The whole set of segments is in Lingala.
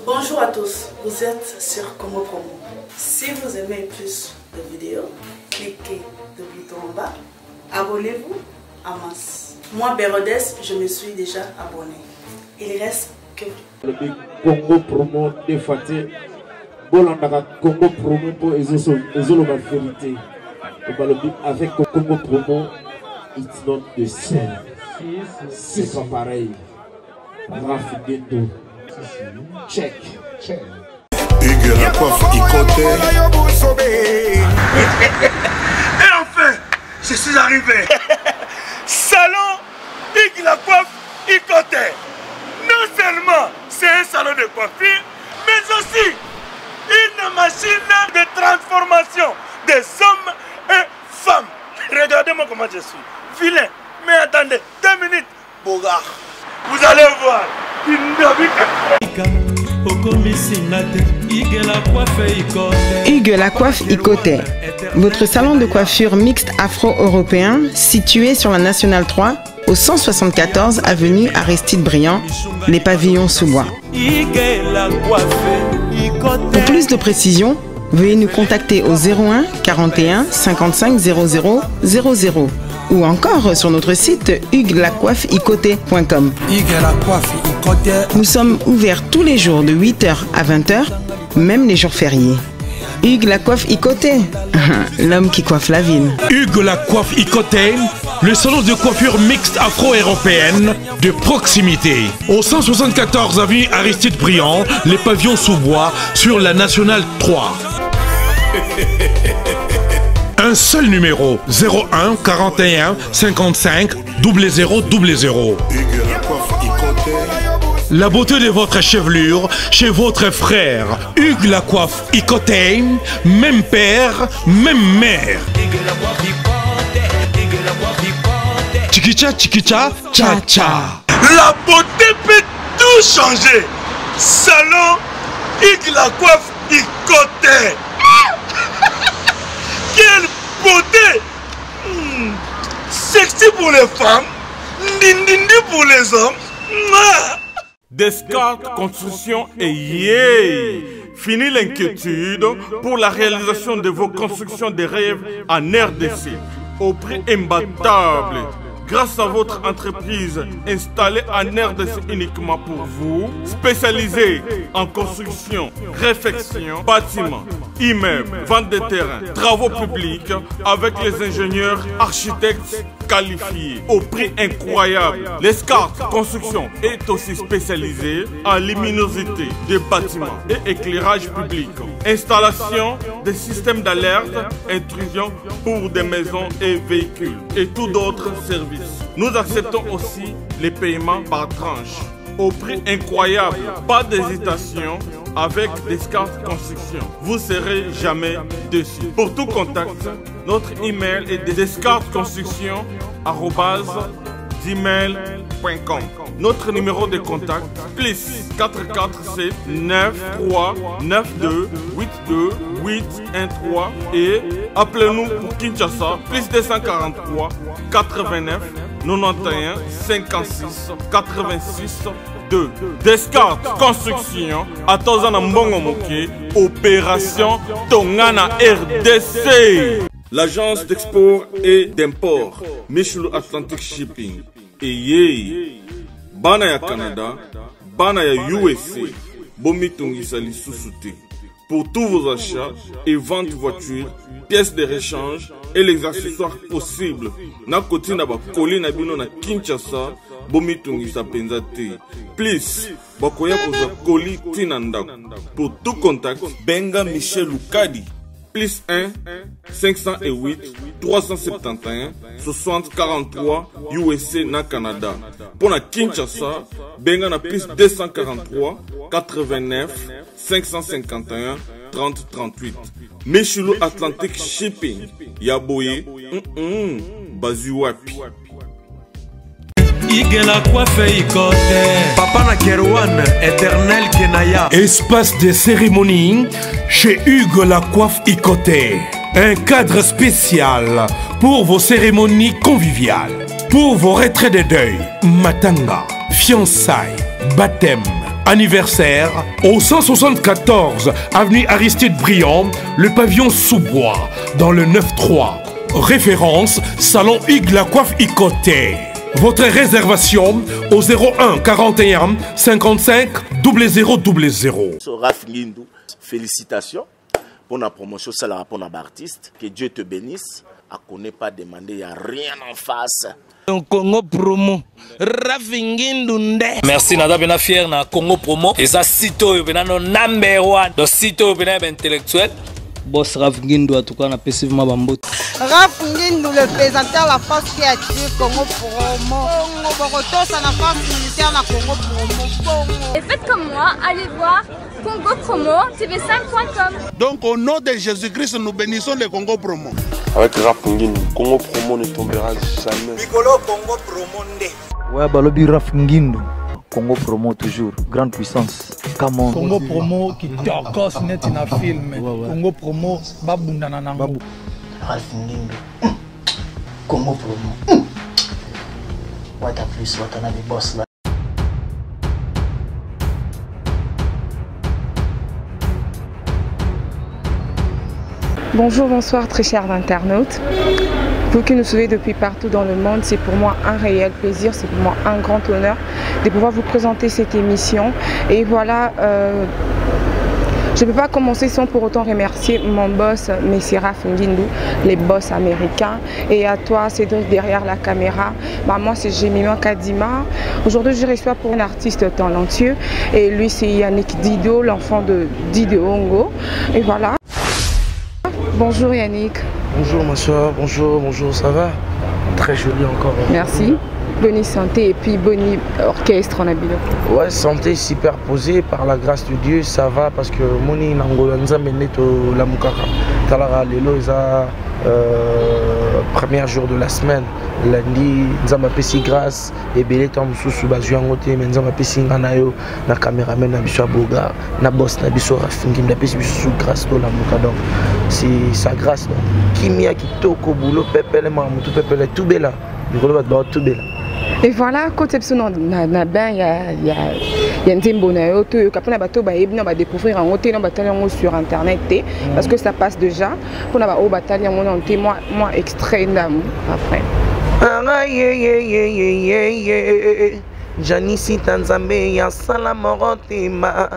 Bonjour à tous, vous êtes sur Congo Promo. Si vous aimez plus de vidéos, cliquez le bouton en bas, abonnez-vous en masse. Moi, Bérodès, je me suis déjà abonné. Il reste que le Congo Promo de Fatih, Bolanda Congo Promo pour Ezolo ma vérité. Avec Congo Promo, it's not the same. C'est pas pareil. Rafideto. Check. Hugues la coiffe Ikote. Et enfin, je suis arrivé. Salon Hugues la coiffe Ikote. Non seulement c'est un salon de coiffure, mais aussi une machine de transformation des hommes et femmes. Regardez-moi comment je suis. Vilain. Mais attendez, 2 minutes. Bogart. Vous allez voir. Hugues la coiffe Ikote, votre salon de coiffure mixte afro-européen situé sur la Nationale 3 au 174 avenue Aristide Briand, les pavillons sous bois. Pour plus de précisions, veuillez nous contacter au 01 41 55 00 00 ou encore sur notre site huguelacoiffeikote.com. Nous sommes ouverts tous les jours de 8h à 20h, même les jours fériés. Hugues la coiffe Ikote, l'homme qui coiffe la ville. Hugues la coiffe Ikote, le salon de coiffure mixte afro-européenne de proximité. Au 174 avenue Aristide Briand, les pavillons sous bois sur la Nationale 3. Un seul numéro, 01 41 55 00 00. La beauté de votre chevelure chez votre frère. Hugues la coiffe Ikote, même père, même mère. Chikicha, chikicha, cha cha. La beauté peut tout changer. Salon Hugues la coiffe Ikote. Quelle beauté! Sexy pour les femmes, dindindi pour les hommes. Descartes Construction et yeah! Fini l'inquiétude pour la réalisation de vos constructions de rêves en RDC au prix imbattable. Grâce à votre entreprise installée en RDC uniquement pour vous, spécialisée en construction, réfection, bâtiments, immeubles, vente de terrains, travaux publics, avec les ingénieurs architectes qualifiés au prix incroyable. Descartes Construction est aussi spécialisée en luminosité des bâtiments et éclairage public, installation des systèmes d'alerte, intrusion pour des maisons et véhicules et tout d'autres services. Nous acceptons aussi les paiements par tranche au prix incroyable. Pas d'hésitation avec Descartes Construction. Vous ne serez jamais déçus. Pour tout contact, notre email est descartesconstruction@gmail.com. Notre numéro de contact, plus 447 93 92 82 813 et appelez-nous pour Kinshasa, plus 243 89 91 56 86 2. Descartes Construction, Atozana Mbongo Moké, Opération Tongana RDC. L'agence d'export et d'import, Michelo Atlantic Shipping. Et yé, Bana ya Canada, Bana ya USA, Bomi Tongisa Lissousouté. Pour tous vos achats et ventes de voitures, pièces de rechange et les accessoires possibles. Na koti na ba koli na bino na Kinshasa, Bomi Tongisa Penzate. Please, bakoya koza koli tinanda. Pour tout contact, Benga Michel Lukadi. Plus 1 508 371 60 43 USA na Canada. Pour la Kinshasa, Benga na plus 243 89 551 30 38. Michelo Atlantic Shipping. Yaboye, Bazuapi. Papa na Kerouan, éternel Kenaya. Espace de cérémonie chez Hugues la coiffe Ikote. Un cadre spécial pour vos cérémonies conviviales. Pour vos retraits de deuil, matanga, fiançailles, baptême, anniversaire au 174 avenue Aristide Briand, le pavillon Sous-Bois, dans le 9-3. Référence, salon Hugues La Coiffe Icoté. Votre réservation au 01 41 55 0000. Raph Nguindou, félicitations pour la promotion, ça la pour l'artiste. Que Dieu te bénisse. À connaît pas demander, il n'y a rien en face. Congo Promo, Raph Nguindou nde. Merci, nada bena fier na Congo Promo. Et ça sito bena no number one. Donc sito bena intellectuel. Boss Raph Nguindou, en tout cas, on a passivement bambou. Raph Nguindou, le présentateur la force créative Congo Promo. Borotos à la force militaire na Congo Promo. Et faites comme moi, allez voir Congo Promo, tv5.com. Donc au nom de Jésus-Christ, nous bénissons le Congo Promo. Avec Raph Nguindou, Congo Promo ne tombera jamais. Piccolo Congo Promo nde. Ouais, balobi Raph Nguindou. Congo Promo toujours, grande puissance. Come on. Congo Promo qui t'orcose net in a film. Congo Promo, babunda nanango. Raph Nguindou. Congo Promo. What a plus, what a boss là. Bonjour, bonsoir très chers internautes. Vous qui nous suivez depuis partout dans le monde, c'est pour moi un réel plaisir, c'est pour moi un grand honneur de pouvoir vous présenter cette émission. Et voilà, je ne peux pas commencer sans pour autant remercier mon boss, M. Raph Nguindou, les boss américains. Et à toi, Cédric, derrière la caméra. Bah, moi, c'est Jemima Kadima. Aujourd'hui, je reçois pour un artiste talentueux. Et lui, c'est Yannick Dido, l'enfant de Dido Ongo. Et voilà. Bonjour Yannick. Bonjour ma soeur, bonjour, ça va? Très joli encore. Merci. Bonne santé et puis bonne orchestre en habilo. Ouais, santé superposée par la grâce de Dieu, ça va parce que moni nangola nzambe neto la mukaka. Talara lelo eza premier jour de la semaine. Lundi, nzambe pesi grâce et belé temps mususu bazui ngote mais nzambe pesi ngana yo na caméraman na biso boga na boss na biso Raph Nguindou na pesi biso grâce to la muka donc c'est sa grâce donc kimia kitoko boulot pepele mamutu pepele tout bela ngolo ba tout bela. Et voilà, côté na ben il y a nzembo na yo to kapona bato ba ebina ba découvrir en hôtel ba talent sur internet parce que ça passe déjà pour na ba o batali en monté moi extrait d'amour après. Janisi Tanzambe ya salamorotima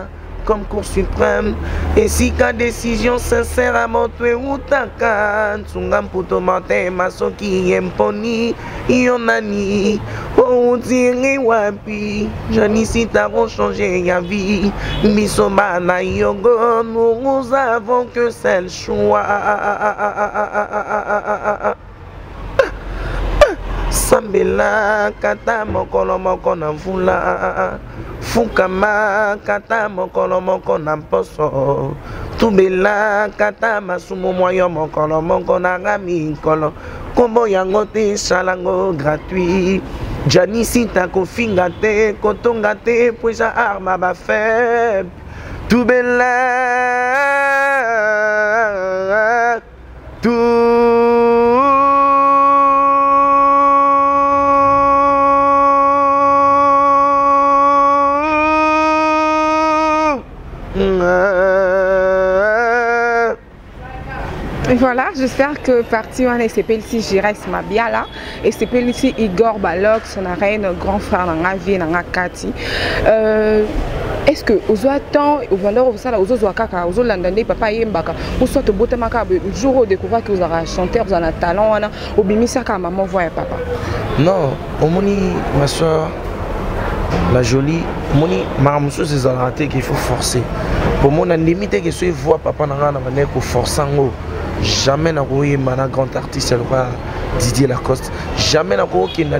comme cour suprême et si ka décision sincère à montrer utaka tsunga mputo mate masoki emponi yonani o tiri wapi Janisi ta changer ya vie misoma na yogo nous avons que seul choix. Sambela kata mokolo moko na mvula fukama kata mokolo moko na mposo tubela kata masumu moyo mokolo moko na mikolo kombo yango te salango gratuit Janisi ta kofinga te kotonga te poisa arma ba faible tubela Et voilà, j'espère que parti on est ici Jires Mabiala et c'est ici Igor Balok, son arène grand frère dans la vie dans la Kati. Est-ce que aux temps aux valeurs aux ça aux kaka aux landandé papa yembaka ou soit au botemaka jour où découvrir que vous avez chanteur vous avez un talent au bimisa ka maman voit papa. Non, au moni ma soeur la jolie moni mamuso c'est à raté qu'il faut forcer. Pour mon limite que soit voix papa na na ko forçango. Jamais n'a pas eu un grand artiste, Didier Lacoste. Jamais n'a pas eu un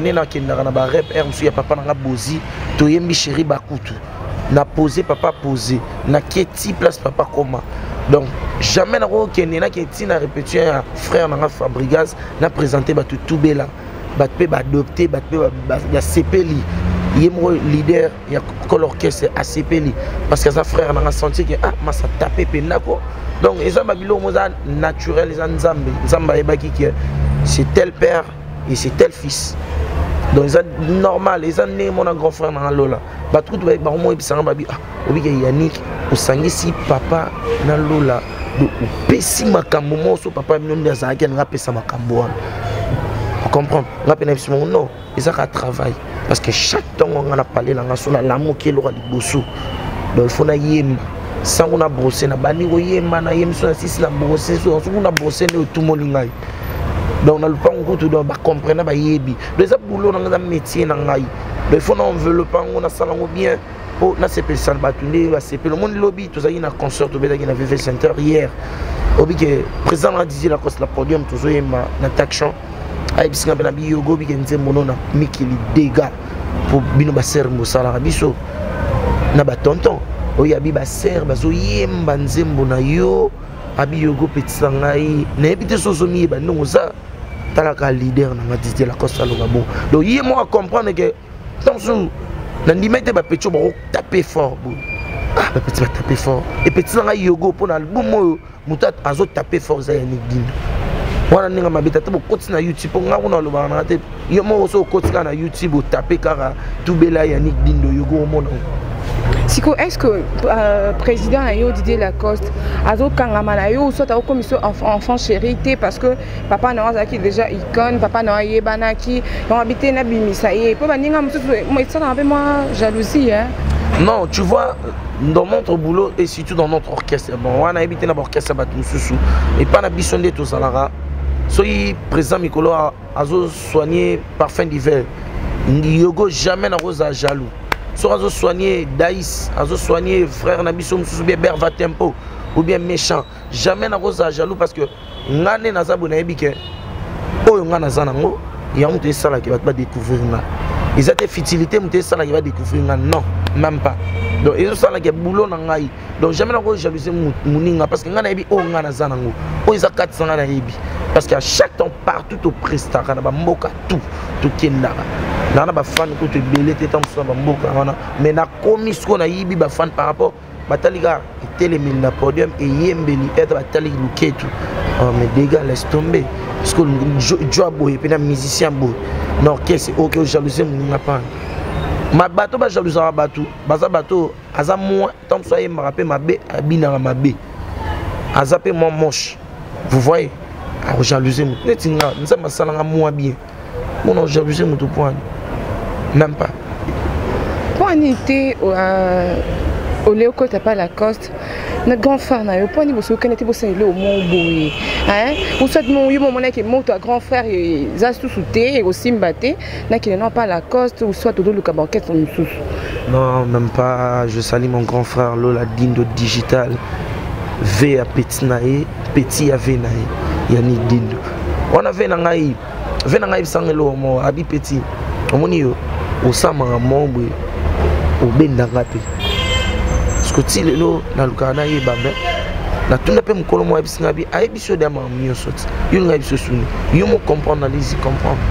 rap R. Papa n'a pas posé. Toyembi chéri Bakutu. N'a posé, papa posé. N'a qu'est-ce place papa comment. Donc, jamais n'a pas eu un répété un frère n'a Fabrigas. N'a présenté tout bela. Batpe adopté, batpe ya CPLI. Il est mon leader, il y a l'orchestre à CPLI. Parce que sa frère n'a senti que ah, ma ça tapé penako. Donc, les gens naturel, les gens c'est tel père et c'est tel fils. Donc c'est normal, ils ont né mon grand frère dans Lola. Bah tout va bah moi ils babi ah obi que Yannick au sangi si papa na Lola do pesi makambo mo so papa mino ndia za ken rapesa makambo. Vous comprenez? Rapena bisimo non, ils ont un travail parce que chaque temps on a parlé là sur la l'amour qui est le bosso. Donc il faut na yem sans on a brossé na bani o yem na yem so si na brossé so on a brossé ne tout molingai. Donc on a le pas on tout donc comprendre ba yebi les boulot dans un métier na ngai il faut envelopper on a salon bien oh na c'est spécial batunde va c'est le monde lobby tout ça il a concert au bédaki na VV Center hier obi que président a dit la cause la podium tout ça yema na taction ay bisinga bena bi yogo bi kenze mono na mikili dégâts pour bino ba ser mo sala biso na ba tonton o ya bi ba ser bazo yemba nzembo na yo abi yogo petit ngai na ebite sozomi ba non ça talaka leader na Didier Lacoste alonga bon donc il moi comprendre que attention na ndimete ba petcho ba taper fort bon ah ba petit ba taper fort et petit ngai yogo pour album mo mutat azo taper fort za Yannick Dindo wana ninga mabita te bo koti na YouTube nga kuna lo ba na te yo mo so koti na YouTube o taper kara tubela Yannick Dindo yogo mo na Siko, est-ce que président Ayo Didier Lacoste, Azo Kangamanayo, soit à commission enfant chérité parce que papa n'a qui déjà icône, papa n'a yebanaki, on habité na bimisaye, pour baninga moi ça un peu moins jalousie hein. Non, tu vois, dans notre boulot et surtout dans notre orchestre, bon, on a habité dans l'orchestre Batumsusu et pas na bisondé tout ça là. Soyez président Mikolo Azo soigné parfum d'hiver. Yogo jamais na rose à jaloux. So azo soigner Daïs, azo soigner frère Nabiso Moussou bien Berva Tempo ou bien méchant. Jamais na rose à jaloux parce que ngane na zabu na ebike. Oyo ngana zanango, il y a un de ça là qui va pas découvrir là. Ils ont des futilités, mais ça là qui va découvrir là. Non, même pas. Donc ils ont ça là qui est boulot na ngai. Donc jamais na rose jalouser muninga parce que ngana ebi o ngana zanango. O ils a 400 ngana ebi parce qu'à chaque temps partout au prestara na ba mboka tout kendara. Nana ba fan ko te belé te tam so ba mboka wana mais na komi sko na yibi ba fan par rapport bataliga télémil na podium et yembeli être batali luketu oh mais dégâts laisse tomber parce que job boy et na musicien boy non qu'est-ce OK jalousie mon pas ma bateau ba jalousie ba bateau baza bateau aza moi tam so yemba rappel mabe abina mabe azape moi moche vous voyez a jalousie mon netinga nza masala moi bien mon jalousie mon tout point. Même pas. Pour en été au Léoco Tapa Lacoste, notre grand frère n'a eu pas ni vous connaissez vous c'est le mot boui. Hein? Ou soit mon yo mon qui monte à grand frère et zastu souté et aussi mbaté n'a qui non pas Lacoste ou soit tout le cabanquette son sous. Non, même pas. Je salue mon grand frère Lola Dindo Digital. V à Petit Naé, Petit à V Naé. Yannick Dindo. On avait nangaï. Venangaï sangelo mo abi Petit. Omoni yo osama mombe obendanga pe skoti lelo na lukana yebambe na tunda pe mukolo mo abisinga bi ayebiso de ma miyo soti yo nga biso suni yo mo comprendre na lisi comprendre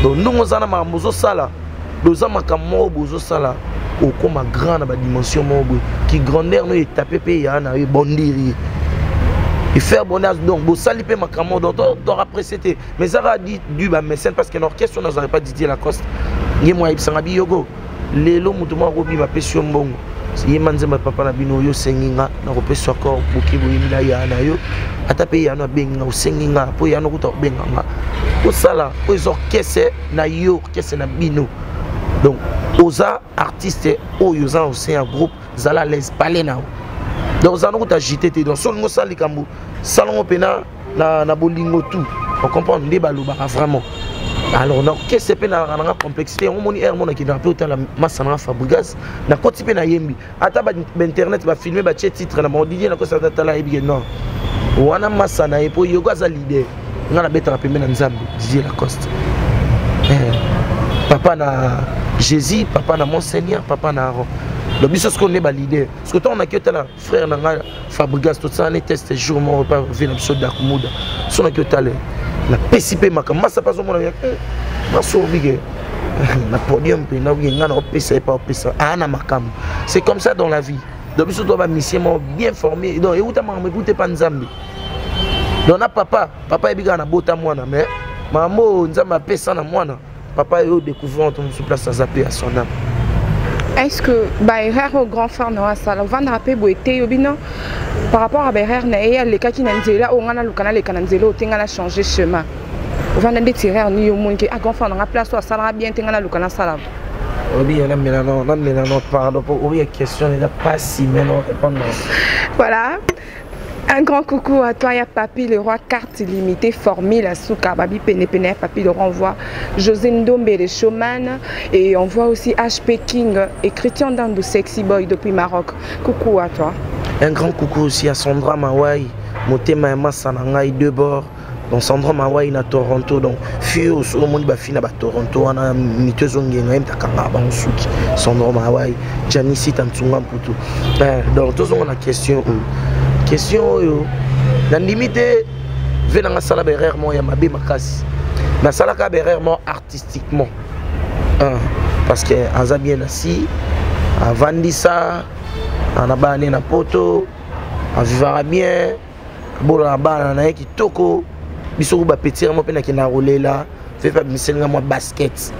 donc ndongo zana ma mozo sala doza makamo bozo sala okoma grand na ba dimension mobo qui grandeur no etapé pe ya na e bondiri et faire bonheur donc bo sali pe makamo donc t'auras apprécié mais ça a dit du ba mécène parce que l'orchestre on n'aurait pas Didier Lacoste ni moi ibsanga bi yogo lelo mutu mo robi ba pesio mbongo si manze ma papa na bino yo senginga na ko pesio ko buki bo yimila ya na yo ata pe ya no benga o senginga po ya no kuta benga nga o sala o orchestre na yo orchestre na bino donc oza artiste o yo za aussi un groupe zala les parler na donc ça nous agité donc son ngo sali kambu salon pena na bolingo tout on comprend les baloba vraiment alors donc qu'est-ce que na complexité on moni air mona qui na peu la masana Fabregas na koti pe na yembi ata ba internet ba filmer ba titre na mon Didier na ko ça tala ebi non wana masana e po yoga za leader ngana beta pe na nzambe Didier Lacoste papa na Jésus papa na Monseigneur papa na Aaron. Le but c'est ce qu'on est leader. Parce que toi on a que là frère nanga Fabregas tout ça on teste jour mon repas vient l'épisode d'Akumuda. Si on a que là la PCP makama ça pas au mon ma sorbige la podium pe na ngana opesa pas opesa ana makam. C'est comme ça dans la vie. Donc il doit mission bien formé donc écoutez pas nzambe. Donc na papa ebiga na bota mwana mais maman nzamba pesa na mwana papa est au découvert on se place à zapper à son âme. Est-ce que Baïrer au grand frère Noah Sala va rappeler Boété Yobino par rapport à Baïrer Naïa les Kaki Nanzela ou Ngana Lukana les Kananzelo Tengana changer chemin. On va demander tirer ni au monde qui a grand frère dans la place ou à Sala bien Tengana Lukana Sala. Oui, on a maintenant pardon pour oui question il n'a pas si mais non répondre. Voilà. Un grand coucou à toi, ya Papi, le roi carte illimitée, formule à Souka, Babi Pene Pene, Papi, le renvoi, José Ndombe, le showman, et on voit aussi HP King et Christian Dandou, Sexy Boy depuis Maroc. Coucou à toi. Un grand coucou aussi à Sandra Mawai, Motema Emma Sanangai, deux bords. Donc Sandra Mawai na Toronto, donc Fio, au monde bafina ba Toronto, on a miteuse ongenga même takanga ba Souki, Sandra Mawai, Janice Tantsunga Putu. Donc tous on a question. Question la limite venant à sala berèrement ya mabe makasi na sala ka berèrement artistiquement parce que aza bien assis a vandisa ana bane na poto a vivra bien bola bana na ki toko biso ba petit mo pe na ki na rouler là fait pas misenga moi basket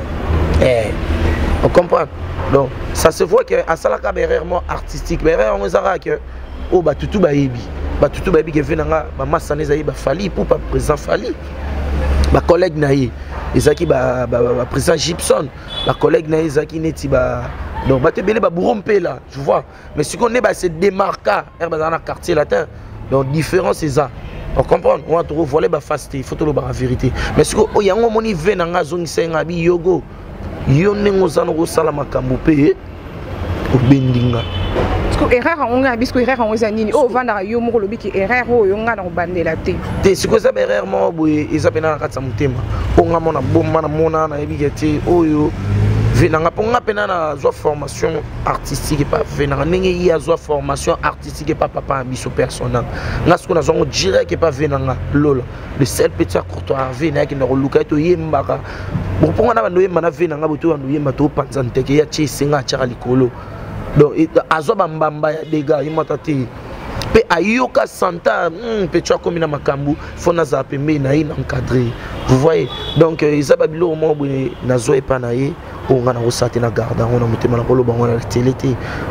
on comprend donc ça se voit que à sala ka berèrement artistique berèrement zara que oh bah tout baïbi qui vient là bah massa nezaï bah fali pour pas présent fali bah collègue naïe ezaki bah présent Gibson bah collègue naïe ezaki neti bah donc bah te belé bah bourrompé là tu vois mais ce qu'on est bah c'est démarqué dans le quartier latin donc différence c'est ça on comprend on va trouver voler bah faste il faut tout le la vérité mais ce que oh yango moni vient nga zone senga bi yogo yonengo zano sala makambo pe au bendinga. Erreur on a biscuit erreur on zanini oh vanda yo moko lobi ki erreur o yo nga na bandela te te siko za erreur mo boye ezapena na katsa mutema o nga mona bomba na mona na ebikete oyo venanga ponga pena na zo formation artistique pas venanga ndenge ya zo formation artistique pas papa biso personnel nga siko na zo direct pas venanga lolo le seul petit courtois venanga ki na luka to yembaka bon ponga na bando yemba na venanga boto bando yemba to panza nteke ya chisinga chaka likolo. Donc, azoba mbamba ya dega imatati pe ayoka santa pe tu as comme na makambu fona za pembe na ina encadré vous voyez donc izaba bilo mo bone na zo epa na ye on nga na osate na garda on a motema na kolo bango na télé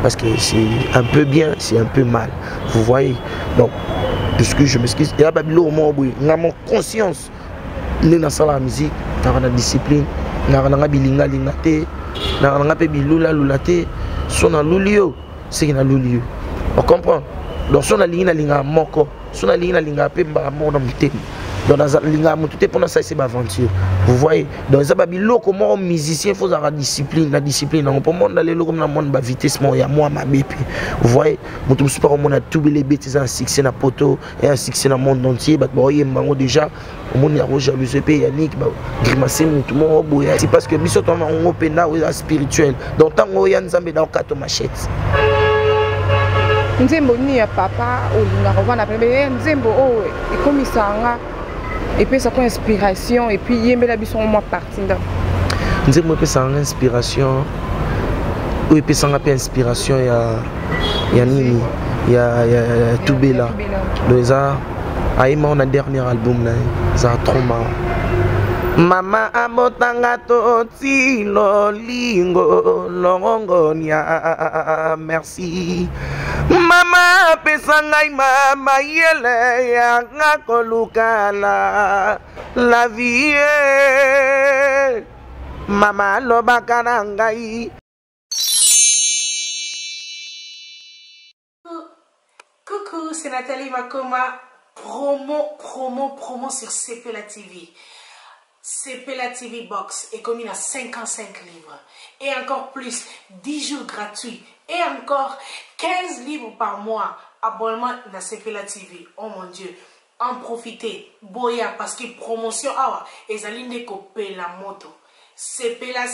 parce que c'est un peu bien c'est un peu mal vous voyez donc puisque je m'excuse et babilo mo boy nga mon conscience ne na sala musique na discipline na bilinga lingate na pe bilula lulate sona lulio c'est que na lulio on comprend donc sona linga moko sona linga pe mba mona mutemi donc dans linga muté pendant ça c'est aventure vous voyez donc ça babilo comment musicien faut avoir discipline la discipline on peut monde aller comme na monde ba vitesse mo ya moi ma BP vous voyez mutu super on a tout les bêtises un succès na poto et un succès dans le monde entier ba boye mbango déjà au monde ya roja lusepe Yannick ba grimacer mutu mo boya c'est parce que biso to on open na spirituel donc tango ya nzambe dans kato machette nzembo ni ya papa olinga kovana pembe nzembo o ekomisanga et puis ça prend inspiration et puis yembela biso moi parti nda nzembo pe ça inspiration ou pe ça pe inspiration ya nini ya Tubela donc ça aima on a dernier album là ça trop marrant. Mama amotanga toti lolingo longonia merci mama pesangai mama yele ya ngakolukala la vie mama lobaka ngai. Coucou, c'est Nathalie Makoma. Promo sur CPLA TV. CPLA TV Box est commis à 55 livres. Et encore plus, 10 jours gratuits. Et encore 15 livres par mois. Abonnement dans CPLA TV. Oh mon Dieu. En profitez. Boya parce que promotion. Ah, et ça l'inde coupé la moto. CPLA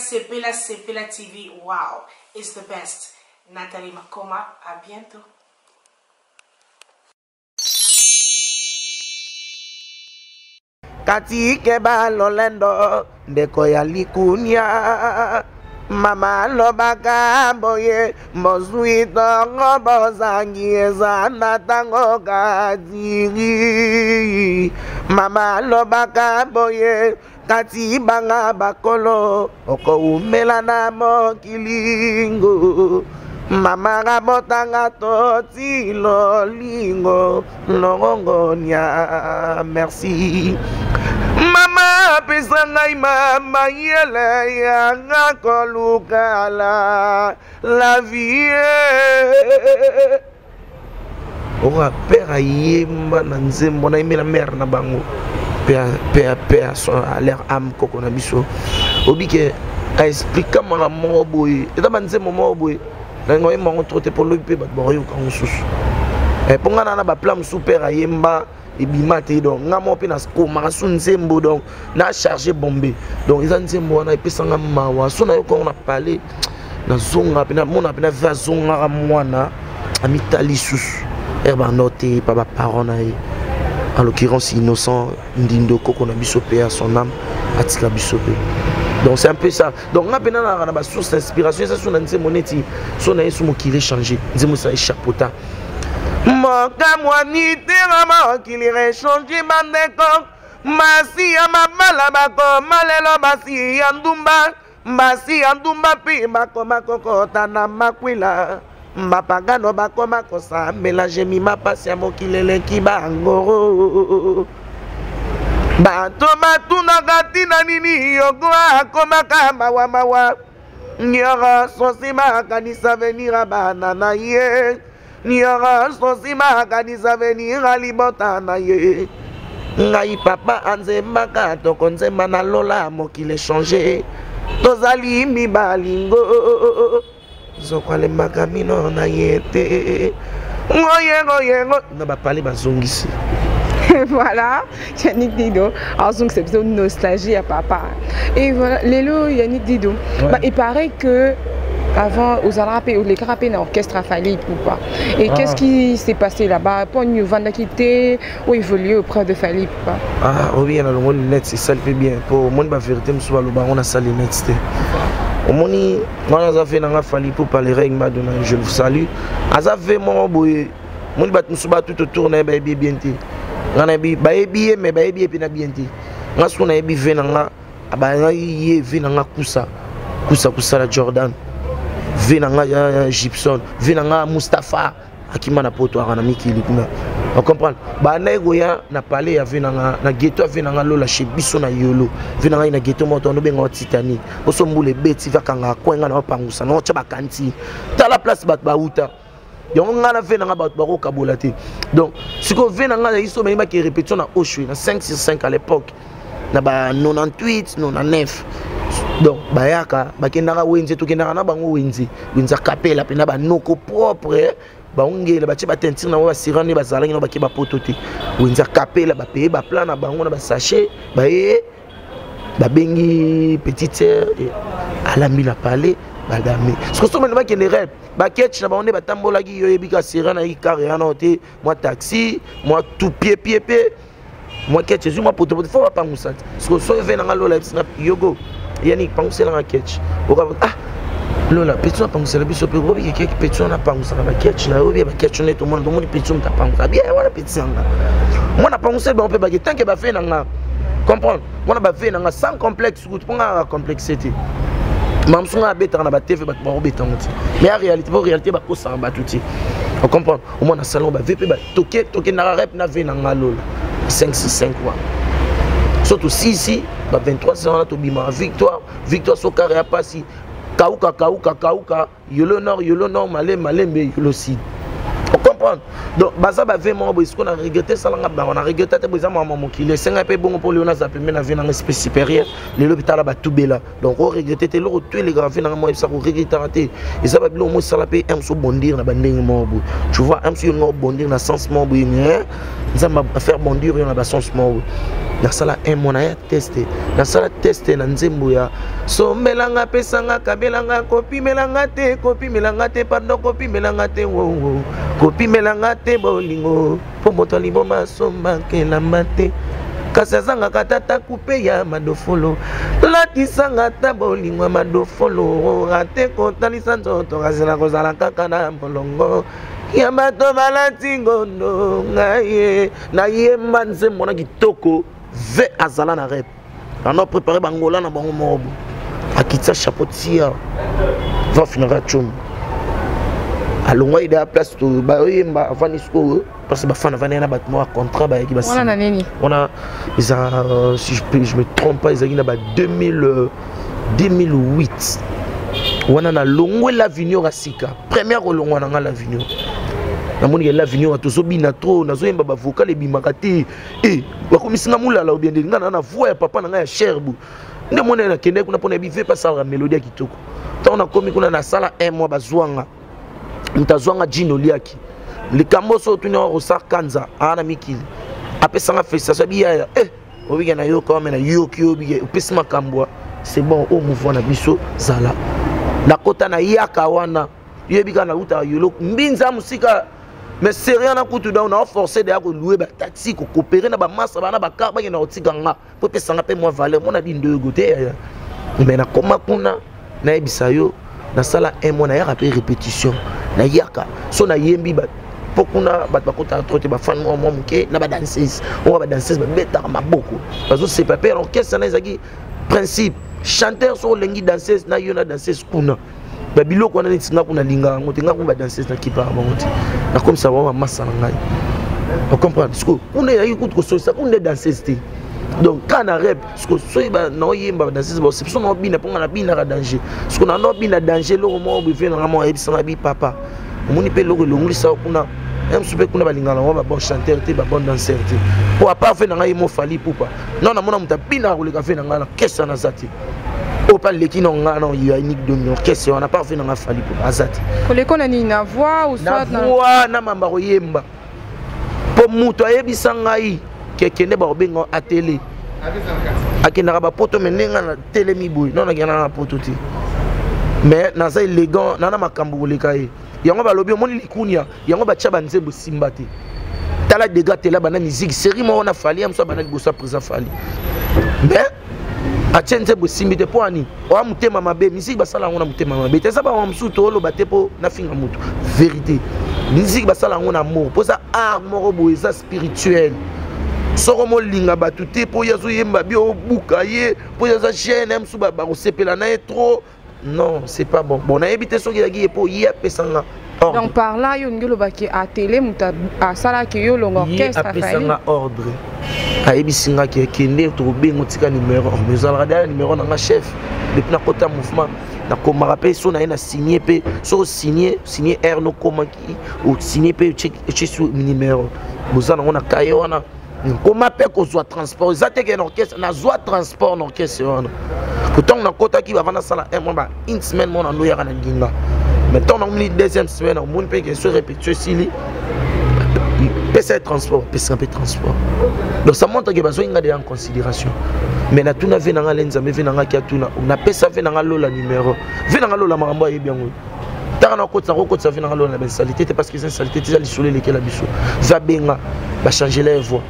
TV. Wow. It's the best. Nathalie Makoma. À bientôt. Kati keba lolendo ndeko ya likunya mama lobaka boye mozuito ngobozangi ezana tango kadiri mama lobaka boye nakati banga bakolo okoumela na mokilingo mama rabotanga toti lolingo longonia merci mama pesa ngai mama yele yanga kolukala la vie ora père ayemba na nzembo na imela mère na bango père son a l'air âme koko na biso obike a expliquer mala moboy et ba nzembo moboy na ngoy mo troté pour l'op ba boyo ka nsusu e ponga na ba plan super ayemba ebimate donc ngamo pe na sko marasu nzembo donc na charger bombe donc ils nzembo na epesanga mawa so na yo ko na parler na zonga pe na mona pe na va zonga mwana amitali susu herba noté pa ba parole en l'occurrence innocent ndindo koko na biso pe à son âme atika biso pe donc c'est un peu ça donc on a bien na ba source d'inspiration ça sur nzembo neti so na yesu mo qui changer nzembo ça échapota Mokamwani terama kili rechange bandeko Masi ya mabala bako malelo basi ya ndumba pi bako makokota na makwila Mbapagano bako makosa mélange mi mapasi ya mokilele kibango Bato batuna katina nini yogoa komaka mawa Nyara sosima kanisa venira banana ye Nyara sosima kanisa venira libota na ye Ngai papa anzemba kato konzemba na lola mokile changer Tozali mi balingo Zokwale makamino na yete Ngoye na bapali bazongisi Voilà, Yannick Dido. Alors donc c'est plutôt une nostalgie à papa. Et voilà, Lélo Yannick Dido. Ouais. Bah, il paraît que avant aux Arapes ou les Carapés l'orchestre a failli ou pas. Et qu'est-ce qui s'est passé là-bas? Pour nous vendre quitter ou évoluer auprès de Fali ou pas? Ah oui, alors le monde net c'est ça le fait bien. Pour moi la vérité me soit le baron a ça les net c'était. Au monde moi on a fait dans Fali pour parler règles madonna je vous salue. A fait mon boy. Mon bat nous soit tout autour na baby bien té. Ngana bi baebi me baebi pe na bienti ngasu na ebi vena nga abanga ye vena nga kusa la Jordan vena nga Gibson vena nga Mustafa akima na poto na mikili kuna on comprend ba na egoya na parler ya vena nga na ghetto vena nga lola chez biso na yolo vena nga na ghetto moto no benga Titanic oso mbule beti vakanga kwenga na pangusa no cha bakanti ta la place bat ba uta donc on a fait dans baro kabolate donc ce qu'on fait dans la histoire mais qui répétition na Oshwe na 565 à l'époque na ba 98 99 donc bayaka bakendaka wenze to kendaka na bango wenze kapela pe na ba noko propre ba ongela ba ba tentire na ba sirane ba zalangi na ba ke ba potote wenze kapela ba payer ba plan na bango na ba sachet ba bengi petite sœur alambi na parler badame ce que so maintenant que les rêves ba ketch na ba on ba tambola gi yo ebika sirana i carré na hoté moi taxi moi tout pied moi ketch je moi poto faut pas pangusa ce que so vena nga lola snap yogo yani pangusa na ketch ah lola petit pangusa la biso pe robi ke petit na pangusa na ba ketch na robi ba ketch na tout le monde petit na pangusa bien voilà petit nga moi na pangusa ba on peut ba tant que ba fait na nga comprendre moi na ba fait na nga sans complexe pour nga complexité Mam songa beta na ba TV ba beta ngoti mais en réalité ba ko sa ba tuti on comprend au moins na salon ba VP ba toke na rep na ve na ngalola 565 quoi surtout si ba 23 ans na to bima victoire so carré a passi kauka yolo nord malembe yolo sud on comprend donc baza ba vraiment bo qu'on a regretté ça on a regretté te boza maman qui le senga pe bon pour Léona zape mais na vie na espèce supérieur les l'hôpital ba tout bela donc on regretté te le tous les grands na moi ça ko regretté raté et ça ba bilo mo ça la pe am so bondir na ba ndenge mo bo tu vois am so no bondir na sens mo bo hein ça va faire bondir na ba sens mo na sala un mois testé na sala testé na nzembo ya so melanga pesanga kabelanga kopi melanga te pardon kopi melanga te wo kopi melanga te bolingo po moto liboma somba ke la mate kasazanga katata coupe ya madofolo lati sanga ta bolingo madofolo ate kotalisa nzoto kasela kozala kaka na molongo ya bato balati ngondo ngaye na ye manze mona kitoko ve azala na rep On a préparé Bangola na bango mobo. Akitsa chapeautia. Va finir à Tchom. Alongwa ida place to ba yemba avant isko parce que ba fan avant na battement contrat ba ki ba. On a nini. On a ils a si je me trompe pas ils a na ba 2008. On a longwe l'avenir à Sika. Première longwa na l'avenir. Na moni l'avenir to so bina trop na zo yemba ba vocal e bimakati ba komisinga mulala obien de ngana na voix ya papa na nga ya Sherbu. Nde mona na kende kuna pona bive pas ça la mélodie ya kitoko. Tant on a komi kuna na sala un mois bazwanga. Mtazwanga jino liaki likambo so tuni wa rosar kanza ana mikili apesanga festa biya obiga na yo comme na yo ki obiga opesi makambo c'est bon au mouvement na biso zala na kota na yaka wana yebika na uta yolo mbinza musika mais c'est rien na kutu da on a forcé de ko louer ba taxi ko coopérer na ba massa bana ba car ba na otikanga po pesanga pe moi valeur mon abi ndo gote mais na koma kuna na ebisa yo na sala un mois na ya rappel répétition na yaka so na yembi ba pokuna ba bakota trotter ba fan mo muke na ba danseuse on ba danseuse ba beta maboko bazo c'est pas père orchestre na ezaki principe chanteur so lengi danseuse na yo na danseuse kuna ba biloko na ntinga kuna linga ngotenga ku ba danseuse na kipa bangote na comme ça wa massa na ngai on comprend parce que on est yi kutu so ça on est danseuse té donc quand on rep parce que so ba no yemba danseuse ba c'est so no bina ponga na bina ka danger parce que na no bina danger lo mo be na mo ebisa bi papa moni pe lo longli sa kuna même super kuna balingana wa ba bon chanteur te ba bon danseur te pour pas faire na ngai mo fali poupa non na mona muta bina ko le ka faire na ngana kessa na zati o pas le kino ngana yo unique de no kessa on a pas fait na fali poupa azati ko le kona ni na voix ou soit na voix na mamba ko yemba po muto ayebisa ngai kekende ba obenga a télé akenda ba poto menenga na télé miboy non na gana na poto ti mais na za élégant na makambo le kai yango ba lobi moni likunya yango ba tcha banze bo simbati tala dégâts tela bana musique série mo na fali am so bana libosa présent fali mais a tchenze bo simbite po ani o amutema mabe musique basala ngona mutema mabe te ça ba msuto lo batepo na finga mutu vérité musique basala ngona amour po ça art moko bo ça spirituel soko mo linga batu te po yazo yemba bi o buka ye po yazo chaîne am suba ba ko sepela na trop. Non, c'est pas bon. Bon, on a évité ce qui est pour y appeler. Donc par là, il y a une qui à télé, à sala qui est l'orchestre à faire. Ordre. À ebisinga qui est kende trouvé un numéro. Mais on a regardé numéro dans chef depuis notre côté mouvement. Na comme rappel so na signé pe so signé R no comment qui ou signé pe check sur numéro. Bozana on a caillé on a comment appelle qu'on soit transport. Ça te que l'orchestre na soit transport l'orchestre. Pourtant on a quota qui va vendre ça là une semaine mon en yara na ginga. Maintenant on a une deuxième semaine on monde peut que se répéter si PC transport, PC transport. Donc ça montre que besoin de en considération. Mais na tuna ve na lenza me ve na ki atuna on a pesa ve na lola numéro. Ve na lola marambo ye bien ngoi. Tara na kota ça ve na lola na salité parce que c'est salité déjà l'isoler lesquels abiso. Va benga va changer la voix.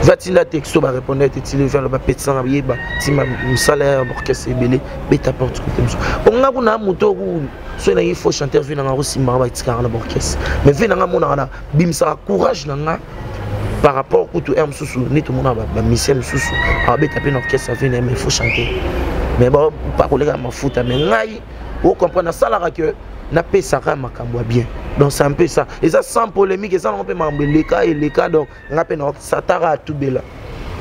Va-t-il texto va répondre et il va le bapet sans yeba ti ma salaire orchestre belé beta porte comme ça on a kuna moto so na il faut chanter venir na rosimba ba tikara na orchestre mais venir na mona na bimsa courage na par rapport au tout air susu ni tout mona ba mission susu a beta pe na orchestre venir mais il faut chanter mais bon pas collègue ma futa mais ngai on comprend na salara que na pesa ka makambo bien. Donc c'est un peu ça. Et ça sans polémique, et ça on peut m'embêter les cas donc on a peine satara tout bela.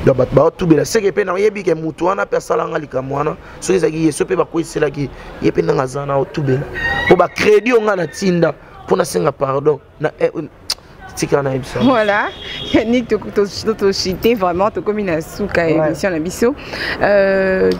Donc bah tout bela. C'est que peine yebi que mutu wana pesa la ngali kamwana. So ezaki yeso pe ba ko isela ki yepe na ngazana tout bela. Pour ba crédit on a tinda pour na senga pardon na voilà, Yannick, tu cité vraiment, tu comme une souka émission la biso.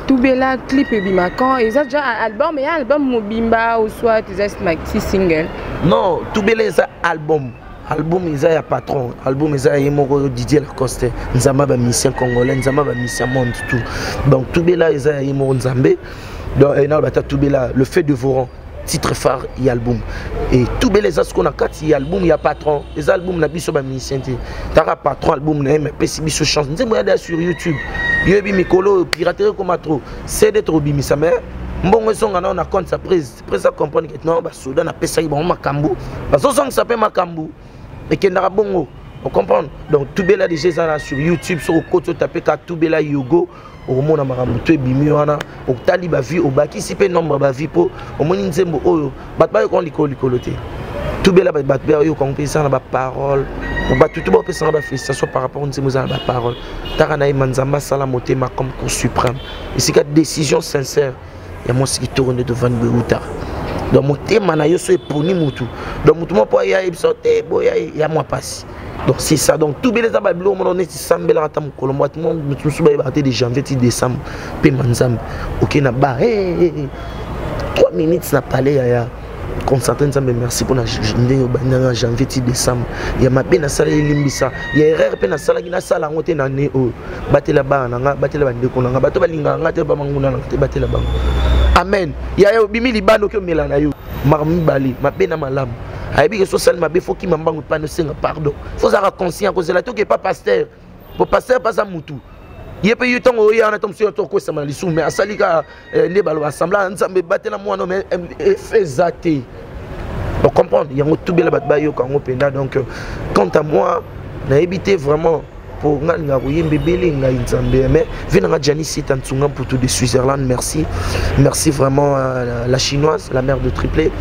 Tout bela clip bimakan, et ça déjà album, mais album mobimba ou soit tu as maxi single. Non, tout bela c'est album. Album ils a patron, album ils a yemoko Didier Lacoste, nzamba ba mission congolais, nzamba ba mission monde tout. Donc tout bela ils a yemoko nzambe. Donc et non tout bela le fait de Voran. Titre phare et album et tout bel les as qu'on a quatre album il y a patron les albums na biso ba musicien t'as patron album na mais pesi biso chance nous moya sur YouTube yebi mikolo piraterie comme trop c'est d'être bimisa mais mbongo songa na on a compte sa prise ça comprendre que non ba soudan na pesa bon makambu ba so song ça pe makambu et kendara bongo on comprend donc tout bel déjà ça sur YouTube sur côté taper ka tout bel yogo au monde makambo to ebimi wana okutali ba vie obakisi pe nombre ba vie po omoni nzembo oyo bato ba ko likolo te tout bela bato ba yo ko pesa na ba parole bato tout ba pesa na ba félicitation par rapport nzembo za na ba parole taka na imanzamba sala motema comme cour suprême et c'est une décision sincère ya moi qui tourne devant Beuta donc motema na yo so eponi mutu donc mutu mo po ya ebisote boya ya moi passe. Donc c'est ça, donc tout les abablo on est sambe la tam kolombo tout monde nous suba baté de janvier décembre pe manzam OK na ba 3 minutes na parler ya concentré nzambe merci pour na janvier décembre ya mabe na sala limbisa ya erreur pe na sala ki na sala ngote na ne o batela ba na nga batela ba ndeko na nga bato balinga nga te ba manguna na te batela ba amen ya yo bimi libano ke mela na yo marmi bali mabe na malamu ayebi que social mabe faut ki mambangu pa no senga pardon faut avoir conscient que la to que pas pasteur pour pasteur pas ça mutu yepe yutongo ya na tom sur to ko sama lisu mais asalika ne balo assemblage nzambe batela mwana mais faisate donc comprendre yango tubela bat bayo ka ngopenda donc quant à moi na éviter vraiment pour nga kuyimbe bele nga nzambe mais vina nga Janice Tantsunga pour tout de Switzerland merci vraiment la chinoise la mère de triplé.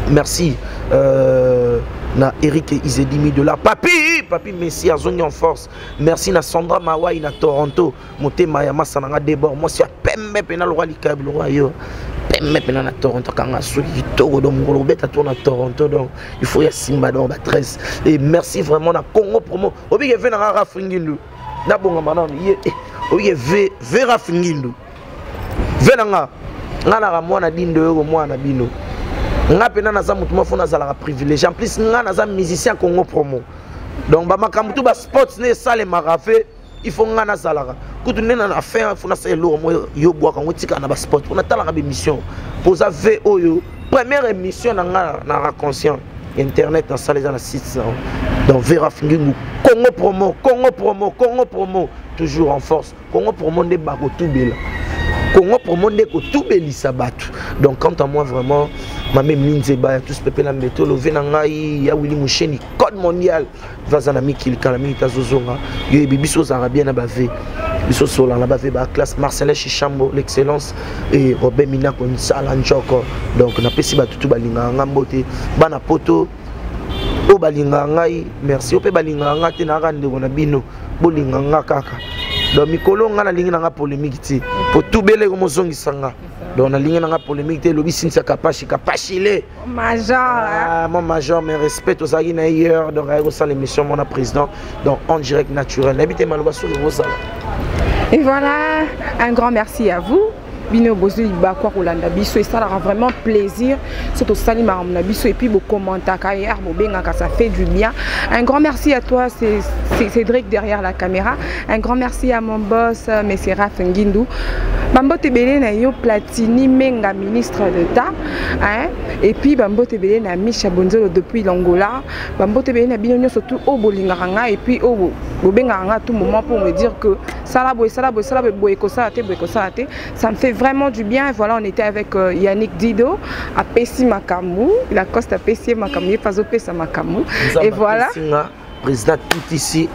Merci na Eric Izedimi de la papi Messi azongi en force. Merci na Sandra Mawai na Toronto motema ya masananga débord moi si pembe pena le roi likable roi yo pembe pena na Toronto kanga soki toko do ngolo beta tourna Toronto donc il faut ya simba donc 13 et merci vraiment na Congo promo obi ke vena Rafringindu na bonga manana ye obi ke ve Rafringindu vena nga na mwana dindo yo mwana bino nga pena naza mutu mafuna zala privilégié en plus nga naza musicien Congo promo donc ba makambu ba sports ne sale marafe il faut nga nazala kutu nena na faire funa sa lo mo yo bwa kango tika na ba sport on atala ka émission posa ve oyo première émission na nga na conscient internet na sale na site donc Vera Fingingu Congo promo toujours en force Congo promo de bako tout bela Congo promo de ko tout belisa batu donc quant à moi vraiment ma même Minzeba tous peuple la météo le venangai ya Willy Moucheni code mondial vazana mikili kala minita zozonga yo bibiso arabien na bave biso sola na bave ba classe Marcelin Chichambo l'excellence et Robert Mina ko sala njoko donc na pesi batu tout balinga ngambote bana poto o balinga ngai merci o pe balinga ngate na rande na bino bolinga ngakaka donc mikolo nga na lingi na nga polémique ti pour tout bele comme zongisanga donc na lingi na nga polémique te lobi sinsa kapashi le major mon major mes respects aux agina hier donc avec ça l'émission mon président donc en direct naturel habité maloba sur le rosal et voilà un grand merci à vous Bino Bozui Bakwa Rolanda Biso et ça aura vraiment plaisir surtout Sali Maramna Biso et puis vos commentaires carrière Bobenga ça fait du bien. Un grand merci à toi c'est Cédric derrière la caméra. Un grand merci à mon boss Monsieur Raph Ngindou. Bambo Tebele na yo Platini Menga ministre d'État hein et puis Bambo Tebele na Micha Bonzolo depuis l'Angola. Bambo Tebele na Binonyo surtout au Bolinganga et puis au Bobenga tout moment pour me dire que ça me fait vraiment du bien. Voilà, on était avec Yannick Dido à Pessi Makamou, la coste à Pessi Makamou, il passe au Pessa Makamou. Et voilà. Président tout ici,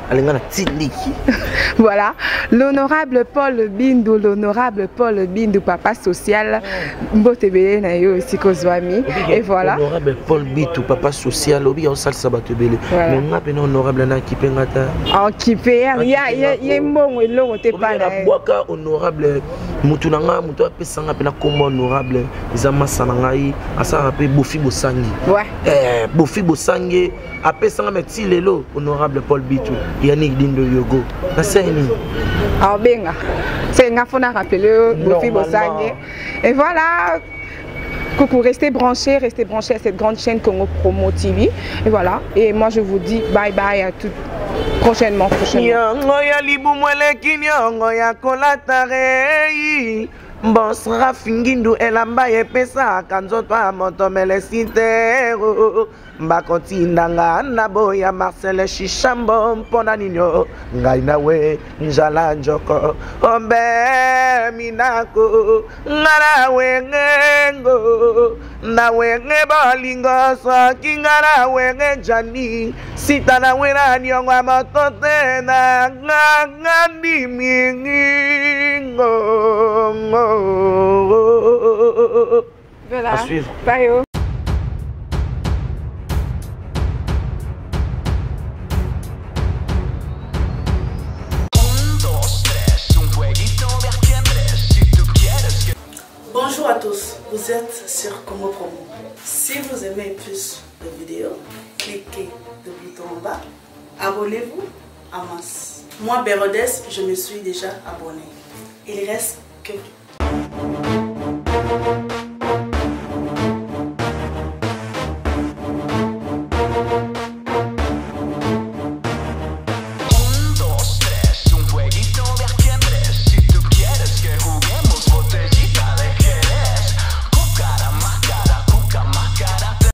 voilà, l'honorable Paul Bindu, papa social, et voilà. L'honorable Paul Bindu, papa social, obi au sal sabatebele. On a bien honorable na qui pengata. Ah qui paye, il y a bon et l'eau t'es pas là. Boaka honorable, mutunanga, mutu apesanga pena comme honorable, izama sanangai, asa rappel Bofi Bosangi. Ouais. Bofi Bosangi, apesanga meti lelo. Honorable Paul Bitou, Yannick Dindo Yogo. Ah benga, c'est un affaire rappelé Bofi Bosangue. Et voilà, coucou, restez branchés à cette grande chaîne Congo Promo TV. Et voilà, et moi je vous dis bye bye à tout prochainement. Mbosra fingindu elamba yepesa kanzotwa motomele sitero bakotindanga na boya Marcel Chichambo mpona ninyo ngai nawe njala njoko ombe minako ngara wengengo na wenge bolingo soki ngara wenge jani sita na wena nyongwa motote na ngandi mingingo. Voilà. À suivre. Bye. Bonjour à tous, vous êtes sur Congo Promo. Si vous aimez plus de vidéos, cliquez le bouton en bas, abonnez-vous en masse. Moi, Bérodès, je me suis déjà abonné. Il reste que...